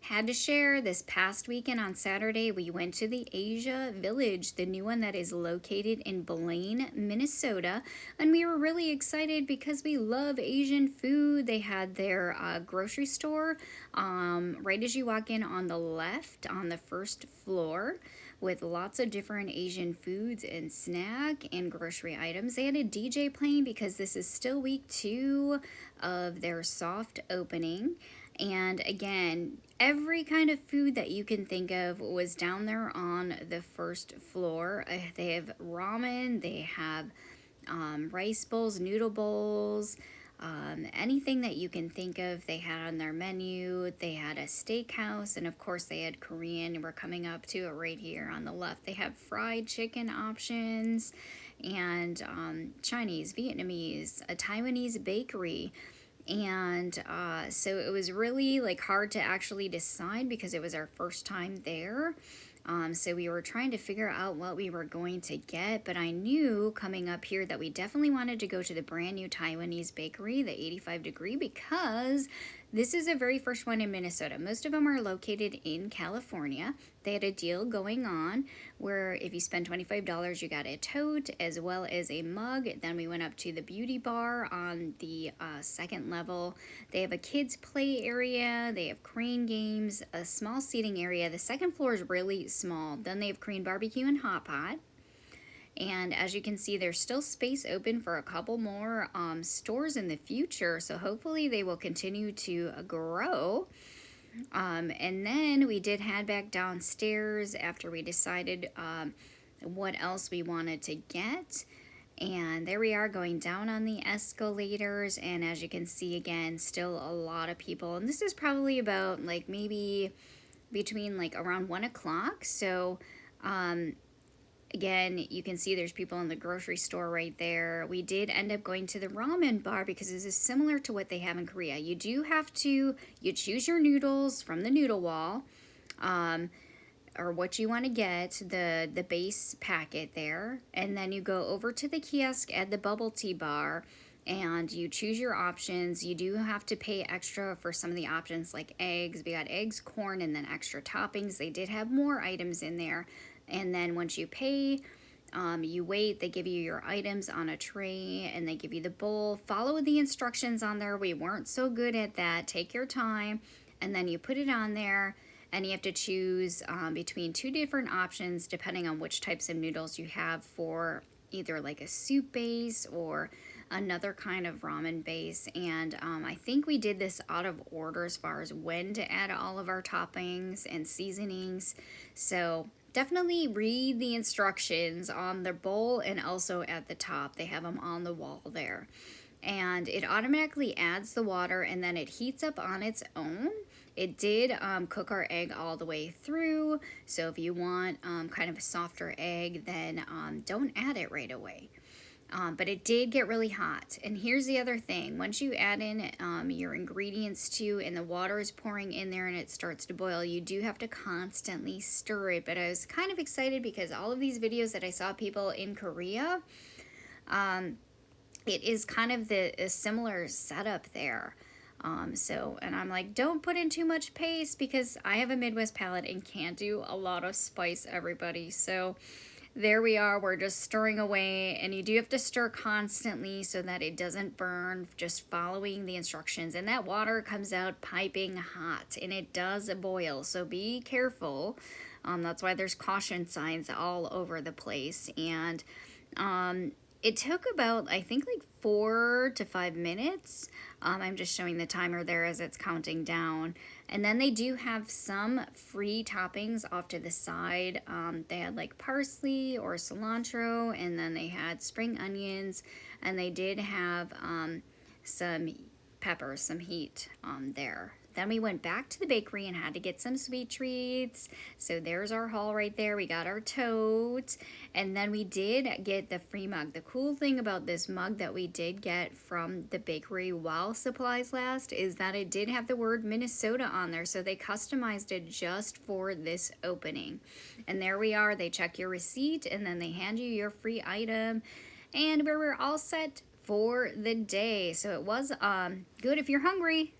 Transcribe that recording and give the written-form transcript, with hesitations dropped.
Had to share this past weekend on Saturday, we went to the Asia Village, the new one that is located in Blaine, Minnesota. And we were really excited because we love Asian food. They had their grocery store right as you walk in on the left on the first floor with lots of different Asian foods and snack and grocery items. They had a DJ playing because this is still week 2 of their soft opening. And again, every kind of food that you can think of was down there on the first floor. They have ramen, they have rice bowls, noodle bowls, anything that you can think of they had on their menu. They had a steakhouse, and of course they had Korean. We're coming up to it right here on the left. They have fried chicken options and Chinese, Vietnamese, a Taiwanese bakery. And so it was really like hard to actually decide because it was our first time there. So we were trying to figure out what we were going to get, but I knew coming up here that we definitely wanted to go to the brand new Taiwanese bakery, the 85 degree, because this is the very first one in Minnesota. Most of them are located in California. They had a deal going on where if you spend $25, you got a tote as well as a mug. Then we went up to the beauty bar on the second level. They have a kids play area. They have crane games, a small seating area. The second floor is really small. Then they have Korean barbecue and hot pot. And as you can see, there's still space open for a couple more stores in the future. So hopefully they will continue to grow. And then we did head back downstairs after we decided what else we wanted to get. And there we are going down on the escalators. And as you can see, again, still a lot of people. And this is probably about like maybe between like around 1 o'clock. So, again, you can see there's people in the grocery store right there. We did end up going to the ramen bar because this is similar to what they have in Korea. You do have to, you choose your noodles from the noodle wall, or what you want to get, the base packet there. And then you go over to the kiosk at the bubble tea bar and you choose your options. You do have to pay extra for some of the options like eggs. We got eggs, corn, and then extra toppings. They did have more items in there. And then once you pay, you wait, they give you your items on a tray and they give you the bowl. Follow the instructions on there. We weren't so good at that. Take your time and then you put it on there and you have to choose between 2 different options depending on which types of noodles you have for either like a soup base or another kind of ramen base. And I think we did this out of order as far as when to add all of our toppings and seasonings. So definitely read the instructions on the bowl and also at the top. They have them on the wall there. And it automatically adds the water and then it heats up on its own. It did cook our egg all the way through. So if you want kind of a softer egg, then don't add it right away. But it did get really hot. And here's the other thing. Once you add in your ingredients too and the water is pouring in there and it starts to boil, you do have to constantly stir it. But I was kind of excited because all of these videos that I saw people in Korea, it is kind of a similar setup there. And I'm like, don't put in too much paste because I have a Midwest palate and can't do a lot of spice, everybody. So there we are, we're just stirring away, and you do have to stir constantly so that it doesn't burn, just following the instructions. And that water comes out piping hot, and it does boil, so be careful. That's why there's caution signs all over the place. And it took about, I think, like 4 to 5 minutes. I'm just showing the timer there as it's counting down. And then they do have some free toppings off to the side. They had like parsley or cilantro, and then they had spring onions, and they did have some peppers, some heat there. Then we went back to the bakery and had to get some sweet treats. So there's our haul right there. We got our tote. And then we did get the free mug. The cool thing about this mug that we did get from the bakery while supplies last is that it did have the word Minnesota on there. So they customized it just for this opening. And there we are. They check your receipt and then they hand you your free item. And we were all set for the day. So it was good if you're hungry.